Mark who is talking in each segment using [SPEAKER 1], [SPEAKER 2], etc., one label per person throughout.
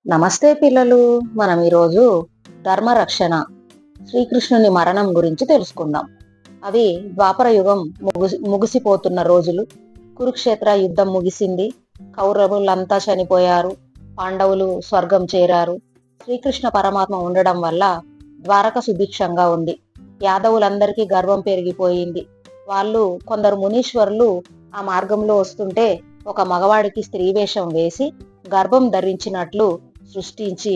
[SPEAKER 1] నమస్తే పిల్లలు. మనం ఈరోజు ధర్మరక్షణ, శ్రీకృష్ణుని మరణం గురించి తెలుసుకుందాం. అవి ద్వాపర యుగం ముగిసిపోతున్న రోజులు. కురుక్షేత్ర యుద్ధం ముగిసింది. కౌరవులంతా చనిపోయారు. పాండవులు స్వర్గం చేరారు. శ్రీకృష్ణ పరమాత్మ ఉండడం వల్ల ద్వారక సుభిక్షంగా ఉంది. యాదవులందరికీ గర్వం పెరిగిపోయింది. కొందరు మునీశ్వరులు ఆ మార్గంలో వస్తుంటే ఒక మగవాడికి స్త్రీ వేషం వేసి గర్భం ధరించినట్లు సృష్టించి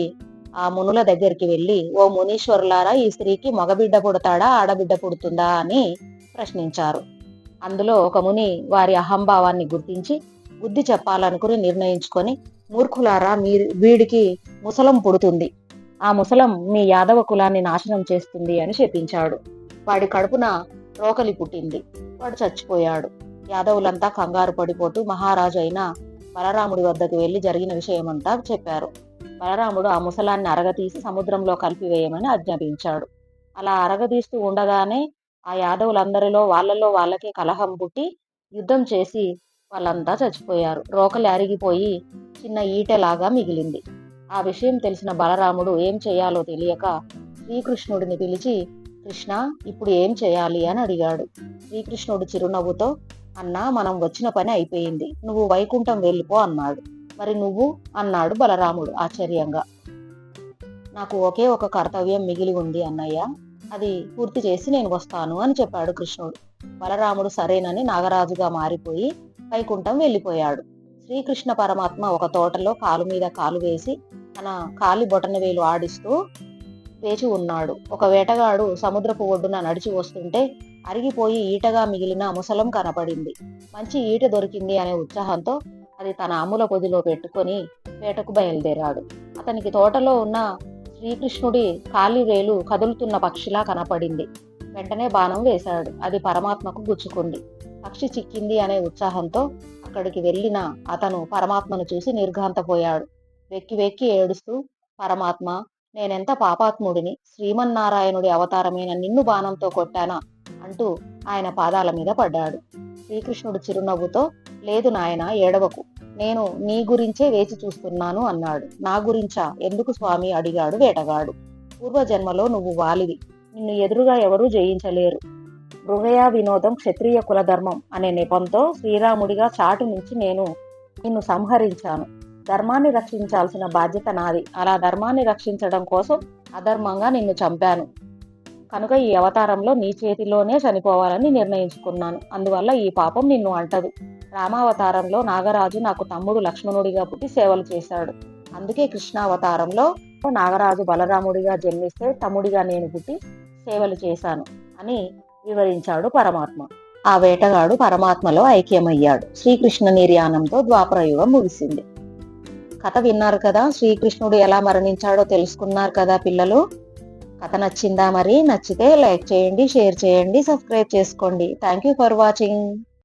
[SPEAKER 1] ఆ మునుల దగ్గరికి వెళ్ళి, ఓ మునీశ్వరులారా, ఈ స్త్రీకి మగబిడ్డ పుడతాడా ఆడబిడ్డ పుడుతుందా అని ప్రశ్నించారు. అందులో ఒక ముని వారి అహంభావాన్ని గుర్తించి బుద్ధి చెప్పాలనుకుని నిర్ణయించుకొని, మూర్ఖులారా, వీడికి ముసలం పుడుతుంది. ఆ ముసలం మీ యాదవ కులాన్ని నాశనం చేస్తుంది అని చెప్పించాడు. వాడి కడుపున రోకలి పుట్టింది. వాడు చచ్చిపోయాడు. యాదవులంతా కంగారు పడిపోతూ మహారాజు అయిన బలరాముడి వద్దకు వెళ్లి జరిగిన విషయమంతా చెప్పారు. బలరాముడు ఆ ముసలాన్ని అరగతీసి సముద్రంలో కలిపివేయమని ఆజ్ఞాపించాడు. అలా అరగదీస్తూ ఉండగానే ఆ యాదవులందరిలో వాళ్ళకే కలహం పుట్టి యుద్ధం చేసి వాళ్ళంతా చచ్చిపోయారు. రోకలి అరిగిపోయి చిన్న ఈటెలాగా మిగిలింది. ఆ విషయం తెలిసిన బలరాముడు ఏం చేయాలో తెలియక శ్రీకృష్ణుడిని పిలిచి, కృష్ణ, ఇప్పుడు ఏం చేయాలి అని అడిగాడు. శ్రీకృష్ణుడు చిరునవ్వుతో, అన్నా, మనం వచ్చిన పని అయిపోయింది, నువ్వు వైకుంఠం వెళ్ళిపో అన్నాడు. మరి నువ్వు అన్నాడు బలరాముడు ఆశ్చర్యంగా. నాకు ఒకే ఒక కర్తవ్యం మిగిలి ఉంది అన్నయ్య, అది పూర్తి చేసి నేను వస్తాను అని చెప్పాడు కృష్ణుడు. బలరాముడు సరేనని నాగరాజుగా మారిపోయి వైకుంఠం వెళ్ళిపోయాడు. శ్రీకృష్ణ పరమాత్మ ఒక తోటలో కాలు మీద కాలు వేసి తన కాలి బొటనవేలు ఆడిస్తూ వేచి ఉన్నాడు. ఒక వేటగాడు సముద్రపు ఒడ్డున నడిచి వస్తుంటే అరిగిపోయి ఈటగా మిగిలిన ముసలం కనపడింది. మంచి ఈట దొరికింది అనే ఉత్సాహంతో అది తన అమ్ముల పొదిలో పెట్టుకొని వేటకు బయలుదేరాడు. అతనికి తోటలో ఉన్న శ్రీకృష్ణుడి కాలి వేలు కదులుతున్న పక్షిలా కనపడింది. వెంటనే బాణం వేశాడు. అది పరమాత్మకు గుచ్చుకుంది. పక్షి చిక్కింది అనే ఉత్సాహంతో అక్కడికి వెళ్ళిన అతను పరమాత్మను చూసి నిర్ఘాంతపోయాడు. వెక్కి వెక్కి ఏడుస్తూ, పరమాత్మ, నేనెంత పాపాత్ముడిని, శ్రీమన్నారాయణుడి అవతారమైన నిన్ను బాణంతో కొట్టానా అంటూ ఆయన పాదాల మీద పడ్డాడు. శ్రీకృష్ణుడు చిరునవ్వుతో, లేదు నాయన, ఏడవకు, నేను నీ గురించే వేచి చూస్తున్నాను అన్నాడు. నా గురించా? ఎందుకు స్వామి అడిగాడు వేటగాడు. పూర్వజన్మలో నువ్వు వాలివి, నిన్ను ఎదురుగా ఎవరూ జయించలేరు. మృగయా వినోదం క్షత్రియ కులధర్మం అనే నెపంతో శ్రీరాముడిగా చాటు నుంచి నేను నిన్ను సంహరించాను. ధర్మాన్ని రక్షించాల్సిన బాధ్యత నాది. అలా ధర్మాన్ని రక్షించడం కోసం అధర్మంగా నిన్ను చంపాను. కనుక ఈ అవతారంలో నీ చేతిలోనే చనిపోవాలని నిర్ణయించుకున్నాను. అందువల్ల ఈ పాపం నిన్ను అంటదు. రామావతారంలో నాగరాజు నాకు తమ్ముడు లక్ష్మణుడిగా పుట్టి సేవలు చేశాడు. అందుకే కృష్ణావతారంలో నాగరాజు బలరాముడిగా జన్మిస్తే తమ్ముడిగా నేను పుట్టి సేవలు చేశాను అని వివరించాడు పరమాత్మ. ఆ వేటగాడు పరమాత్మలో ఐక్యమయ్యాడు. శ్రీకృష్ణ నిర్యాణంతో ద్వాపరయుగం ముగిసింది. కథ విన్నారు కదా. శ్రీకృష్ణుడు ఎలా మరణించాడో తెలుసుకున్నారు కదా పిల్లలు. కథ నచ్చిందా? మరి నచ్చితే లైక్ చేయండి, షేర్ చేయండి, సబ్స్క్రైబ్ చేసుకోండి. Thank you for watching.